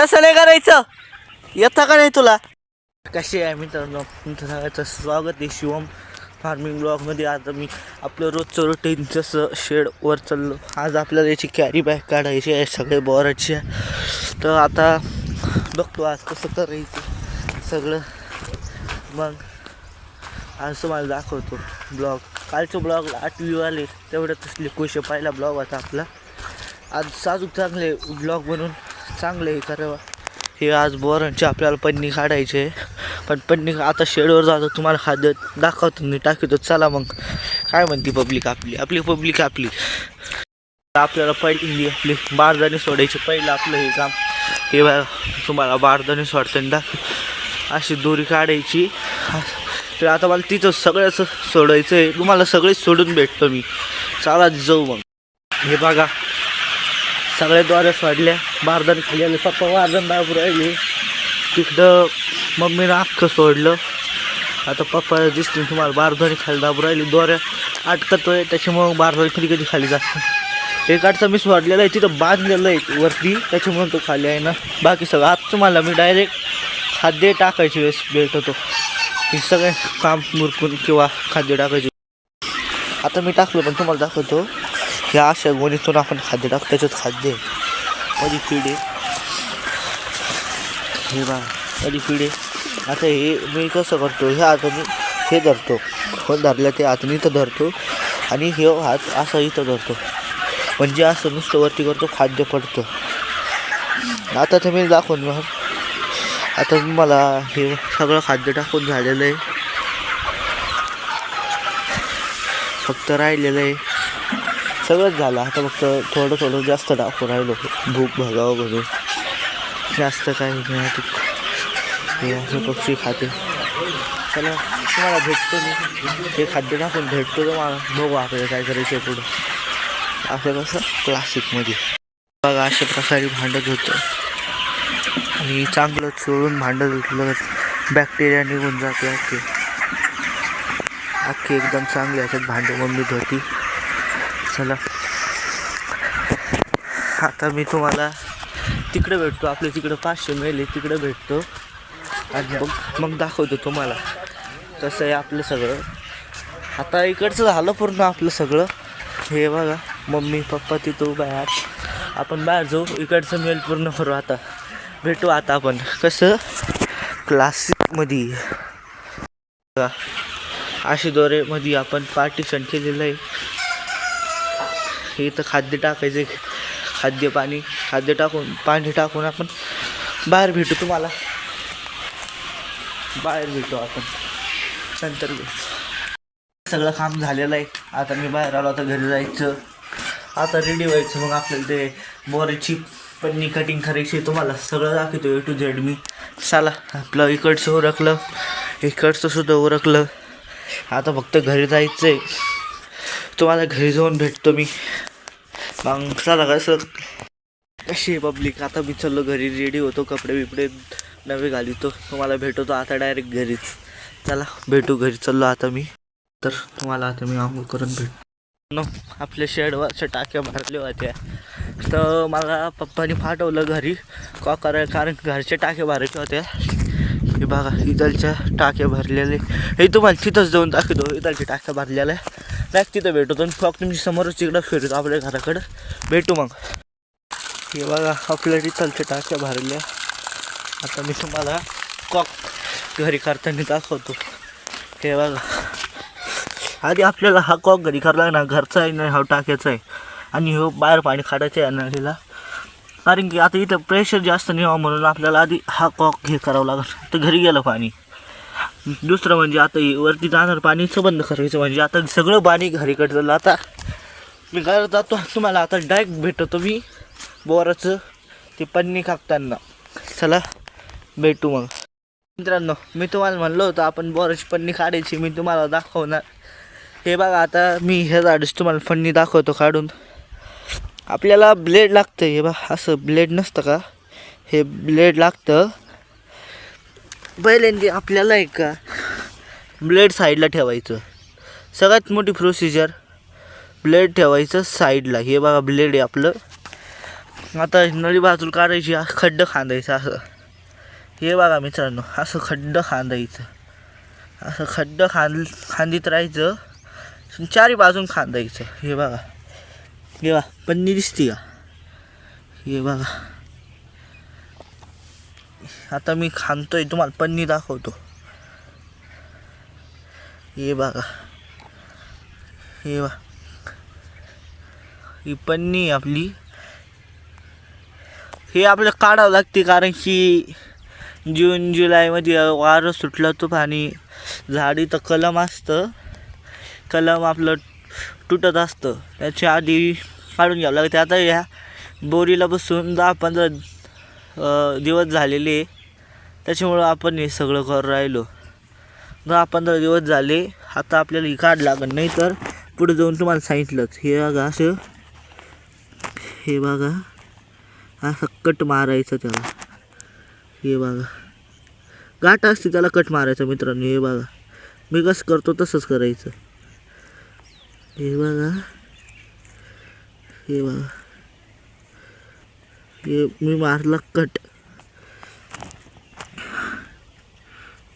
तसं नाही करायचं. येता का नाही तुला? कसे आहे मित्रांनो, तुमचं सगळ्याचं स्वागत आहे शिवम फार्मिंग ब्लॉगमध्ये. आता मी आपलं रोजचं रुटीन जसं शेडवर चाललो. आज आपल्याला याची कॅरी बॅग काढायची आहे सगळे बोराची. तर आता बघतो आज कसं करायचं सगळं. मग आज तुम्हाला दाखवतो ब्लॉग. कालच्या ब्लॉगला 8 व्ह्यू आले, तेवढ्यातच लिकोश पहिला ब्लॉग होता आपला. आज साजूक चांगले ब्लॉग बनवून चांगले करावं. हे आज बोरांची आपल्याला पन्नी काढायची आहे. पण पन्नी आता शेडवर जातो, तुम्हाला खाद्य दाखवतो मी टाकतो. चला मग काय म्हणते पब्लिक आपली पब्लिक आपल्याला पहिली आपली बारदाणी सोडायची. पहिलं आपलं हे काम हे बघा, तुम्हाला बारदाणी सोडताना दाखव. अशी दोरी काढायची. तर आता मला तिथं सगळ्याच सोडायचं आहे. तुम्हाला सगळेच सोडून भेटतो मी. चला जाऊ मग. हे बघा सगळ्या द्वारे सोडल्या. बारदाणी खाली आले. पप्पा बारदाण दाबू राहिले. तिकडं मम्मीनं अख्खं सोडलं. आता पप्पा दिसतील तुम्हाला बारदाणी खाली दाबू राहिली. दोऱ्या अटकतोय त्याच्यामुळं बारदाणी कधी खाली जास्त. एक अडचा मी सोडलेला आहे, तिथं बांधलेलं आहे वरती, त्याच्यामुळं तो खाली आहे ना. बाकी सगळं आज तुम्हाला मी डायरेक्ट खाद्य टाकायची वेळेस भेटतो. हे सगळे काम मुरकून किंवा खाद्य टाकायचे. आता मी टाकलं पण तुम्हाला दाखवतो. ह्या अशा गोणीतून आपण खाद्य टाकतो. त्याच्यात खाद्य आहे माझी पिढी. हे बघा माझी पिढी. आता हे मी कसं करतो, ह्या हाताने हे धरतो, फोन धरलं ते हाताने इथं धरतो आणि हे हात असं इथं धरतो. म्हणजे असं नुसतं वरती करतो, खाद्य पडतं. आता ते मी दाखवून मग. आता मला हे सगळं खाद्य टाकून झालेलं आहे. फक्त राहिलेलं आहे सगळंच झालं. आता फक्त थोडं जास्त टाकून राहिलो, भूक भागावं म्हणून. जास्त काही नाही. हे असं पक्षी खाते. चला तुम्हाला भेटतो मी. हे खाद्य टाकून भेटतो तुम्हाला. बघू आपल्याला काय करायचं पुढं. असं कसं क्लासिकमध्ये बघा अशा प्रकारे भांडत होतं. आणि चांगलं चोळून भांडत होतं. बॅक्टेरिया निघून जाते अख्खी एकदम चांगली याच्यात भांडे मम्मीत होती. चला आता मी तुम्हाला तिकडे भेटतो. आपल्या तिकडं 500 मैल तिकडे भेटतो आणि मग दाखवतो तुम्हाला कसं आहे आपलं सगळं. आता इकडचं झालं पूर्ण आपलं सगळं. हे बघा मम्मी पप्पा तिथं उभा आहे. आपण बाहेर जाऊ, इकडचं मेल पूर्ण करू. आता भेटू. आता आपण कसं क्लासिकमध्ये बघा अशी दोरेमध्ये आपण पार्टिशन केलेलं आहे. हे तर खाद्य टाकायचं. खाद्य टाकून पाणी टाकून आपण बाहेर भेटू. तुम्हाला बाहेर भेटू आपण नंतर. सगळं काम झालेलं आहे. आता मी बाहेर आलो. आता घरी जायचं. आता रेडी व्हायचं. मग आपल्याला ते बोराची पन्नी कटिंग करायची. तुम्हाला सगळं दाखवतो A to Z मी. चला आपलं इकडचं उरकलं, इकडचं सुद्धा उरकलं. आता फक्त घरी जायचं आहे. तुम्हाला घरी जाऊन भेटतो मी. मग चला कसं कशी पब्लिक. आता मी चाललो घरी. रेडी होतो, कपडे बिपडे नवे घालितो. तुम्हाला भेटतो आता डायरेक्ट घरीच. चला भेटू घरी. चाललो आता मी. तर तुम्हाला आता मी आंघोळ करून भेटतो. आपल्या शेडवरच्या टाक्या भरल्या होत्या. तर मला पप्पानी पाठवलं घरी कारण घरच्या टाक्या भरायच्या होत्या. हे बघा इथलच्या टाक्या भरलेले. हे तुम्हाला तिथंच जाऊन दाखवतो. इथलच्या टाक्या भरलेल्या बॅग तिथं भेटतो. आणि फक्त तुमची समोरच तिकडं फिरतो आपल्या घराकडं. भेटू मग. हे बघा आपल्या इथलच्या टाक्या भरल्या. आता मी तुम्हाला कॉक घरी करताना दाखवतो. हे बघा आधी आपल्याला हा कॉक घरी करायला ना घरचा आहे ना, हा टाक्याचा आहे. आणि हो बाहेर पाणी काढायचं आहे नळीला. कारण की आता इथं प्रेशर जास्त नाही व्हावं म्हणून आपल्याला आधी हा कॉक हे करावं लागेल. तर घरी गेलं पाणी. दुसरं म्हणजे आता वरती जाणार पाणीचं बंद करायचं. म्हणजे आता सगळं पाणी घरीकडे झालं. आता मी घरात जातो. तुम्हाला आता डायरेक्ट भेटतो मी बोराचं ते पन्नी कापताना. चला भेटू मग. मित्रांनो मी तुम्हाला म्हणलं होतं आपण बोराची पन्नी काढायची. मी तुम्हाला दाखवणार. हे बघा आता मी हे झाडच तुम्हाला पन्नी दाखवतो काढून. आपल्याला ब्लेड लागतं. हे बघा असं ब्लेड नसतं का, हे ब्लेड लागतं. पहिल्यांदा आपल्याला आहे का ब्लेड साईडला ठेवायचं. सगळ्यात मोठी प्रोसिजर ब्लेड ठेवायचं साईडला. हे बघा ब्लेड आहे आपलं. आता नळी बाजूला काढायची, खड्डं खांदायचं असं. हे बघा मित्रांनो, असं खड्डं खांदायचं, असं खड्डं खांदीत राहायचं, चारी बाजून खांदायचं. हे बघा, हे बघा पन्नी दिसती का? हे बघा आता मी खांदतोय, तुम्हाला पन्नी दाखवतो. हे बघा, हे बघा ही पन्नी आपली. हे आपल्याला काढावं लागते कारण की जून जुलैमध्ये वारं सुटलं तो आणि झाडी तर कलम असतं, कलम आपलं तुटत असतं, त्याच्या आधी काढून घ्यावं लागते. आता या बोरीला बसून 10-15 दिवस झालेले, त्याच्यामुळं आपण हे सगळं करून राहिलो. 10-15 दिवस झाले, आता आपल्याला ही काढ लागत नाही तर पुढे जाऊन तुम्हाला सांगितलंच. हे बघा असं, हे बघा असं कट मारायचं त्याला. हे बघा गाठ असते त्याला कट मारायचं मित्रांनो. हे बघा मी कसं करतो तसंच करायचं. हे बघा, हे बघा हे मी मारला कट.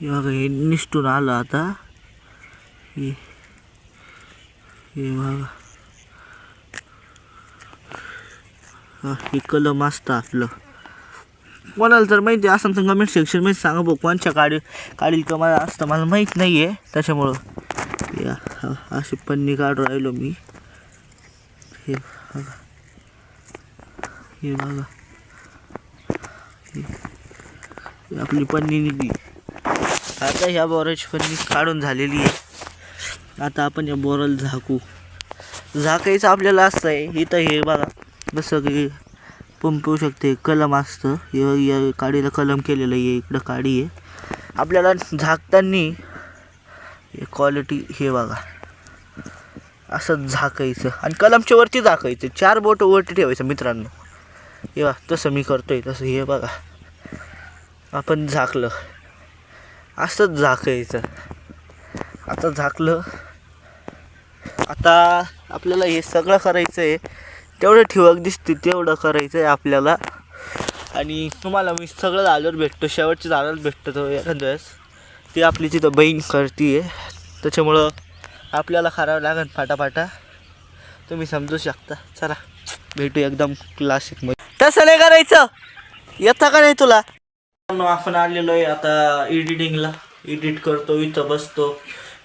हे बघा हे निसटून आलं आता. हे बघा हा, हे कलम असतं आपलं. कोणाला जर माहिती असं तर कमेंट सेक्शनमध्ये सांगा बघ, कोणच्या काढील कमाल असतं मला माहीत नाही आहे, त्याच्यामुळं या अशी पन्नी काढून राहिलो मी. हे बघा, हे बघा हे आपली पन्नी निघली. आता ह्या बोराची पन्नी काढून झालेली आहे. आता आपण या बोराला झाकायचं आपल्याला असं आहे. इथं हे बघा जसं की पंपवू शकते, कलम असतं. या काडीला कलम केलेलं आहे, इकडं काडी आहे. आपल्याला झाकताना क्वालिटी हे बघा असं झाकायचं आणि कलमच्या वरती झाकायचं, 4 बोटं वरती ठेवायचं मित्रांनो. हे बघा तसं मी करतोय तसं. हे बघा आपण झाकलं, असंच झाकायचं. आता झाकलं, आता आपल्याला हे सगळं करायचं आहे. तेवढं ठिवक दिसते तेवढं करायचं आहे आपल्याला. आणि तुम्हाला मी सगळं झाल्यावर भेटतो, शेवटच्या झाडाला भेटतो तो एखाद्या वेळेस. ती आपली तिथं बहीण करते आहे, त्याच्यामुळं आपल्याला करावं लागेल फाटाफाटा, तुम्ही समजू शकता. चला भेटू एकदम क्लासिकमध्ये. तसं नाही करायचं, येतं का नाही तुला? आपण आलेलो आहे आता एडिटिंगला. एडिट करतो, इथं बसतो,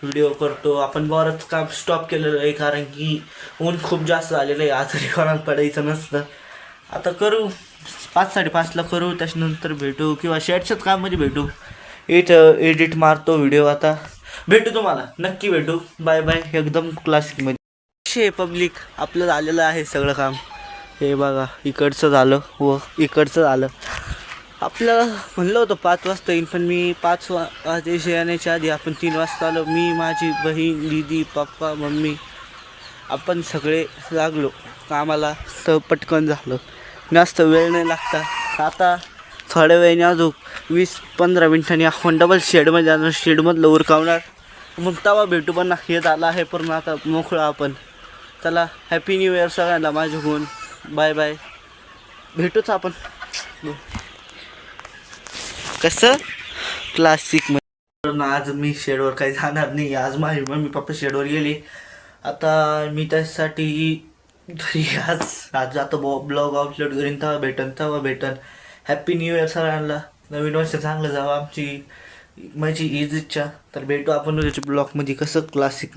व्हिडिओ करतो. आपण बरंच काम स्टॉप केलेलं आहे कारण की ऊन खूप जास्त झालेलं आहे, आजारी कोणाला पडायचं नसतं. आता करू 5-5:30ला करू, त्याच्यानंतर भेटू किंवा शेडच्याच काममध्ये भेटू. इथं एडिट मारतो व्हिडिओ. आता भेटू, तुम्हाला नक्की भेटू. Bye bye. एकदम क्लासिकमध्ये. शे पब्लिक आपलं झालेलं आहे सगळं काम. हे बघा इकडचं झालं व इकडचं झालं. आपल्याला म्हणलं होतं 5 वाजता येईल, पण मी 5 वाजता येण्याच्या आधी आपण 3 वाजता आलो. मी, माझी बहीण, दीदी, पप्पा, मम्मी, आपण सगळे लागलो कामाला. तर पटकन झालं, जास्त वेळ नाही लागता. आता थोड्या वेळाने अजून 20-15 मिनिटांनी आपण डबल शेडमध्ये जाणार, शेडमधलं उरकावणार, मग तेव्हा भेटू. पण हे झालं आहे पूर्ण आता मोकळं आपण. चला हॅपी न्यू इयर सगळ्यांना माझ्याकडून. Bye bye. भेटूच आपण कसं क्लासिकमध्ये. आज मी शेडवर काही जाणार नाही. आज माझी मम्मी पप्पा शेडवर गेले. आता मी त्यासाठी घरी आज जातो. ब्लॉग अपलोड करीन, तेव्हा भेटन. हॅपी न्यू इयर सगळ्यांना. नवीन वर्ष चांगलं जावं माझी हीच इच्छा. तर भेटू आपण ब्लॉगमध्ये कसं क्लासिक.